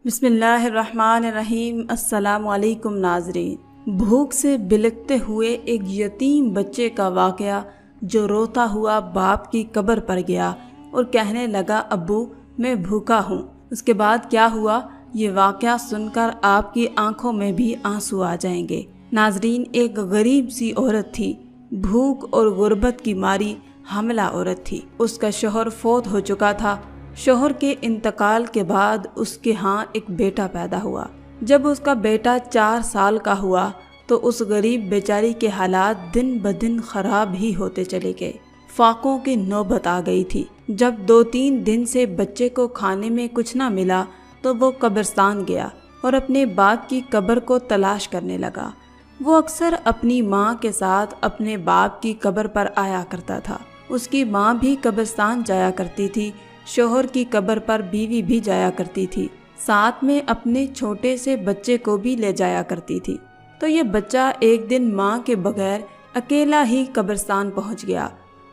بسم اللہ الرحمن الرحیم۔ السلام علیکم ناظرین۔ بھوک سے بلکتے ہوئے ایک یتیم بچے کا واقعہ جو روتا ہوا باپ کی قبر پر گیا اور کہنے لگا ابو میں بھوکا ہوں۔ اس کے بعد کیا ہوا یہ واقعہ سن کر آپ کی آنکھوں میں بھی آنسو آ جائیں گے۔ ناظرین، ایک غریب سی عورت تھی، بھوک اور غربت کی ماری حاملہ عورت تھی۔ اس کا شوہر فوت ہو چکا تھا۔ شوہر کے انتقال کے بعد اس کے ہاں ایک بیٹا پیدا ہوا۔ جب اس کا بیٹا 4 سال کا ہوا تو اس غریب بیچاری کے حالات دن بدن خراب ہی ہوتے چلے گئے۔ فاقوں کی نوبت آ گئی تھی۔ جب 2-3 دن سے بچے کو کھانے میں کچھ نہ ملا تو وہ قبرستان گیا اور اپنے باپ کی قبر کو تلاش کرنے لگا۔ وہ اکثر اپنی ماں کے ساتھ اپنے باپ کی قبر پر آیا کرتا تھا۔ اس کی ماں بھی قبرستان جایا کرتی تھی، شوہر کی قبر پر بیوی بھی جایا کرتی تھی، ساتھ میں اپنے چھوٹے سے بچے کو بھی لے جایا کرتی تھی۔ تو یہ بچہ ایک دن ماں کے بغیر اکیلا ہی قبرستان پہنچ گیا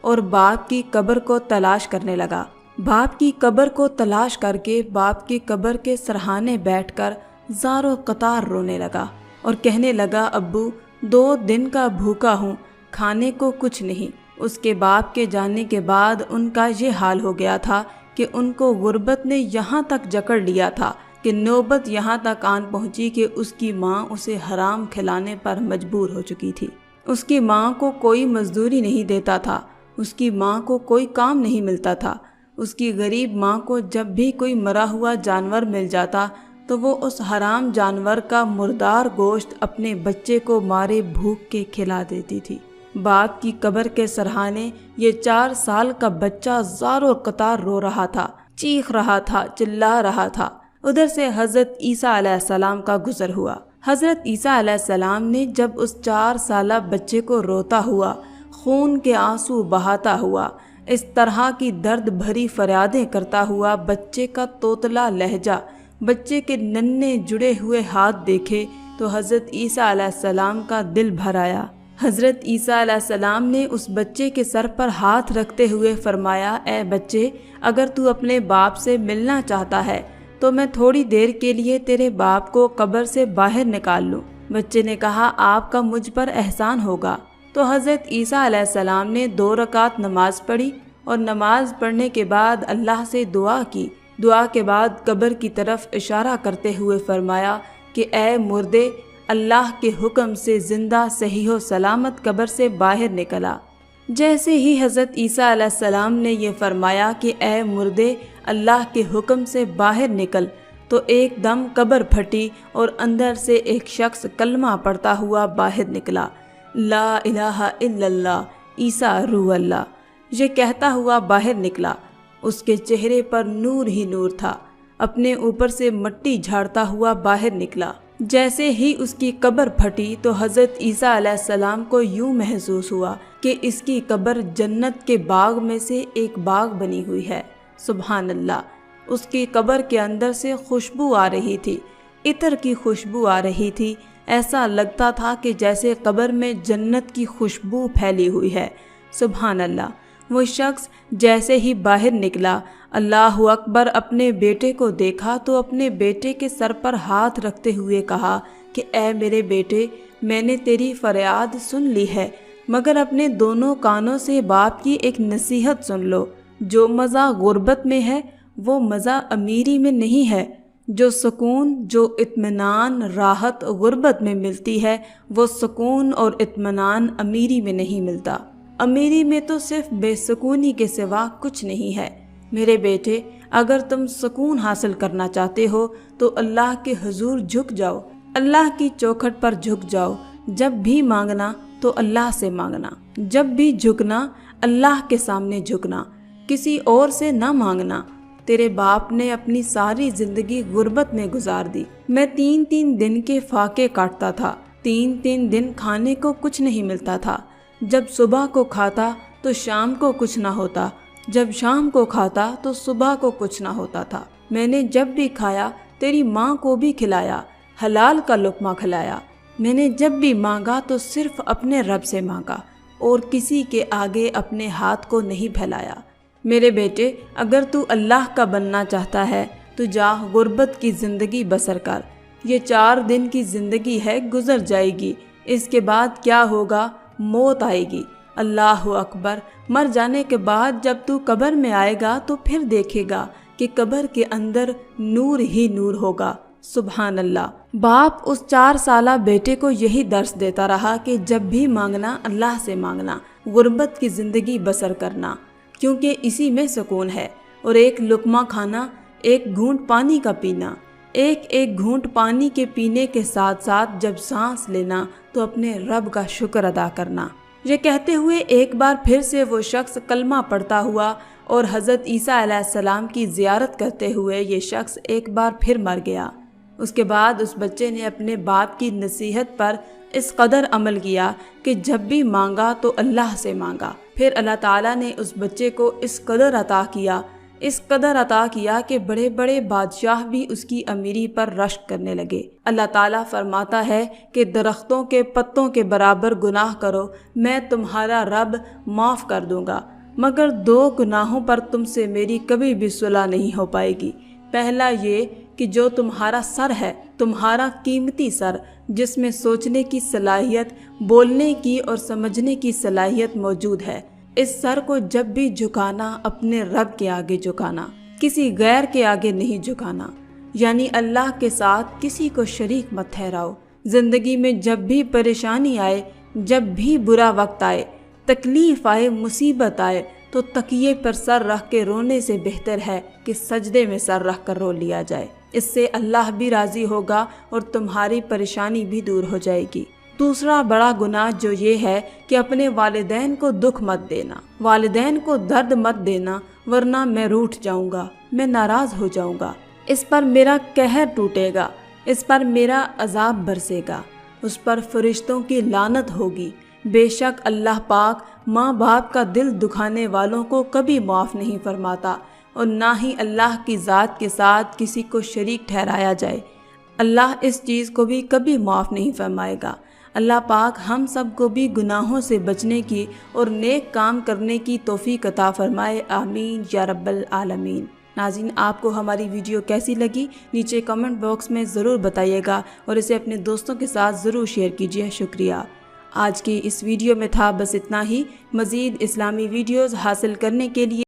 اور باپ کی قبر کو تلاش کرنے لگا۔ باپ کی قبر کو تلاش کر کے باپ کی قبر کے سرہانے بیٹھ کر زار و قطار رونے لگا اور کہنے لگا ابو 2 دن کا بھوکا ہوں، کھانے کو کچھ نہیں۔ اس کے باپ کے جانے کے بعد ان کا یہ حال ہو گیا تھا کہ ان کو غربت نے یہاں تک جکڑ لیا تھا کہ نوبت یہاں تک آن پہنچی کہ اس کی ماں اسے حرام کھلانے پر مجبور ہو چکی تھی۔ اس کی ماں کو کوئی مزدوری نہیں دیتا تھا، اس کی ماں کو کوئی کام نہیں ملتا تھا۔ اس کی غریب ماں کو جب بھی کوئی مرا ہوا جانور مل جاتا تو وہ اس حرام جانور کا مردار گوشت اپنے بچے کو مارے بھوک کے کھلا دیتی تھی۔ باپ کی قبر کے سرہانے یہ 4 سال کا بچہ زار و قطار رو رہا تھا، چیخ رہا تھا، چلا رہا تھا۔ ادھر سے حضرت عیسیٰ علیہ السلام کا گزر ہوا۔ حضرت عیسیٰ علیہ السلام نے جب اس 4 سالہ بچے کو روتا ہوا، خون کے آنسو بہاتا ہوا، اس طرح کی درد بھری فریادیں کرتا ہوا بچے کا توتلا لہجہ، بچے کے ننھے جڑے ہوئے ہاتھ دیکھے تو حضرت عیسیٰ علیہ السلام کا دل بھر آیا۔ حضرت عیسیٰ علیہ السلام نے اس بچے کے سر پر ہاتھ رکھتے ہوئے فرمایا، اے بچے، اگر تو اپنے باپ سے ملنا چاہتا ہے تو میں تھوڑی دیر کے لیے تیرے باپ کو قبر سے باہر نکال لوں۔ بچے نے کہا، آپ کا مجھ پر احسان ہوگا۔ تو حضرت عیسیٰ علیہ السلام نے 2 رکعت نماز پڑھی اور نماز پڑھنے کے بعد اللہ سے دعا کی۔ دعا کے بعد قبر کی طرف اشارہ کرتے ہوئے فرمایا کہ اے مردے، اللہ کے حکم سے زندہ صحیح و سلامت قبر سے باہر نکلا۔ جیسے ہی حضرت عیسیٰ علیہ السلام نے یہ فرمایا کہ اے مردے اللہ کے حکم سے باہر نکل، تو ایک دم قبر پھٹی اور اندر سے ایک شخص کلمہ پڑھتا ہوا باہر نکلا، لا الہ الا اللہ عیسیٰ روح اللہ، یہ کہتا ہوا باہر نکلا۔ اس کے چہرے پر نور ہی نور تھا، اپنے اوپر سے مٹی جھاڑتا ہوا باہر نکلا۔ جیسے ہی اس کی قبر پھٹی تو حضرت عیسیٰ علیہ السلام کو یوں محسوس ہوا کہ اس کی قبر جنت کے باغ میں سے ایک باغ بنی ہوئی ہے۔ سبحان اللہ! اس کی قبر کے اندر سے خوشبو آ رہی تھی، عطر کی خوشبو آ رہی تھی۔ ایسا لگتا تھا کہ جیسے قبر میں جنت کی خوشبو پھیلی ہوئی ہے۔ سبحان اللہ! وہ شخص جیسے ہی باہر نکلا، اللہ اکبر، اپنے بیٹے کو دیکھا تو اپنے بیٹے کے سر پر ہاتھ رکھتے ہوئے کہا کہ اے میرے بیٹے، میں نے تیری فریاد سن لی ہے، مگر اپنے دونوں کانوں سے باپ کی ایک نصیحت سن لو۔ جو مزہ غربت میں ہے وہ مزہ امیری میں نہیں ہے۔ جو سکون، جو اطمینان، راحت غربت میں ملتی ہے، وہ سکون اور اطمینان امیری میں نہیں ملتا۔ امیری میں تو صرف بے سکونی کے سوا کچھ نہیں ہے۔ میرے بیٹے، اگر تم سکون حاصل کرنا چاہتے ہو تو اللہ کے حضور جھک جاؤ، اللہ کی چوکھٹ پر جھک جاؤ۔ جب بھی مانگنا تو اللہ سے مانگنا، جب بھی جھکنا اللہ کے سامنے جھکنا، کسی اور سے نہ مانگنا۔ تیرے باپ نے اپنی ساری زندگی غربت میں گزار دی۔ میں 3 دن کے فاقے کاٹتا تھا، 3 دن کھانے کو کچھ نہیں ملتا تھا۔ جب صبح کو کھاتا تو شام کو کچھ نہ ہوتا، جب شام کو کھاتا تو صبح کو کچھ نہ ہوتا تھا۔ میں نے جب بھی کھایا تیری ماں کو بھی کھلایا، حلال کا لقمہ کھلایا۔ میں نے جب بھی مانگا تو صرف اپنے رب سے مانگا اور کسی کے آگے اپنے ہاتھ کو نہیں پھیلایا۔ میرے بیٹے، اگر تو اللہ کا بننا چاہتا ہے تو جا غربت کی زندگی بسر کر، یہ 4 دن کی زندگی ہے، گزر جائے گی، اس کے بعد کیا ہوگا؟ موت آئے گی۔ اللہ اکبر۔ مر جانے کے بعد جب تو قبر میں آئے گا تو پھر دیکھے گا کہ قبر کے اندر نور ہی نور ہوگا۔ سبحان اللہ۔ باپ اس 4 سالہ بیٹے کو یہی درس دیتا رہا کہ جب بھی مانگنا اللہ سے مانگنا، غربت کی زندگی بسر کرنا، کیونکہ اسی میں سکون ہے، اور ایک لقمہ کھانا، ایک گھونٹ پانی کا پینا، ایک گھونٹ پانی کے پینے کے ساتھ ساتھ جب سانس لینا تو اپنے رب کا شکر ادا کرنا۔ یہ کہتے ہوئے ایک بار پھر سے وہ شخص کلمہ پڑھتا ہوا، اور حضرت عیسیٰ علیہ السلام کی زیارت کرتے ہوئے یہ شخص ایک بار پھر مر گیا۔ اس کے بعد اس بچے نے اپنے باپ کی نصیحت پر اس قدر عمل کیا کہ جب بھی مانگا تو اللہ سے مانگا۔ پھر اللہ تعالیٰ نے اس بچے کو اس قدر عطا کیا کہ بڑے بڑے بادشاہ بھی اس کی امیری پر رشک کرنے لگے۔ اللہ تعالیٰ فرماتا ہے کہ درختوں کے پتوں کے برابر گناہ کرو، میں تمہارا رب معاف کر دوں گا، مگر 2 گناہوں پر تم سے میری کبھی بھی صلح نہیں ہو پائے گی۔ پہلا یہ کہ جو تمہارا سر ہے، تمہارا قیمتی سر، جس میں سوچنے کی صلاحیت، بولنے کی اور سمجھنے کی صلاحیت موجود ہے، اس سر کو جب بھی جھکانا اپنے رب کے آگے جھکانا، کسی غیر کے آگے نہیں جھکانا، یعنی اللہ کے ساتھ کسی کو شریک مت ٹھہراؤ۔ زندگی میں جب بھی پریشانی آئے، جب بھی برا وقت آئے، تکلیف آئے، مصیبت آئے، تو تکیے پر سر رکھ کے رونے سے بہتر ہے کہ سجدے میں سر رکھ کر رو لیا جائے۔ اس سے اللہ بھی راضی ہوگا اور تمہاری پریشانی بھی دور ہو جائے گی۔ دوسرا بڑا گناہ جو یہ ہے کہ اپنے والدین کو دکھ مت دینا، والدین کو درد مت دینا، ورنہ میں روٹھ جاؤں گا، میں ناراض ہو جاؤں گا، اس پر میرا قہر ٹوٹے گا، اس پر میرا عذاب برسے گا، اس پر فرشتوں کی لعنت ہوگی۔ بے شک اللہ پاک ماں باپ کا دل دکھانے والوں کو کبھی معاف نہیں فرماتا، اور نہ ہی اللہ کی ذات کے ساتھ کسی کو شریک ٹھہرایا جائے، اللہ اس چیز کو بھی کبھی معاف نہیں فرمائے گا۔ اللہ پاک ہم سب کو بھی گناہوں سے بچنے کی اور نیک کام کرنے کی توفیق عطا فرمائے، آمین یا رب العالمین۔ ناظرین، آپ کو ہماری ویڈیو کیسی لگی نیچے کمنٹ باکس میں ضرور بتائیے گا، اور اسے اپنے دوستوں کے ساتھ ضرور شیئر کیجیے۔ شکریہ۔ آج کی اس ویڈیو میں تھا بس اتنا ہی۔ مزید اسلامی ویڈیوز حاصل کرنے کے لیے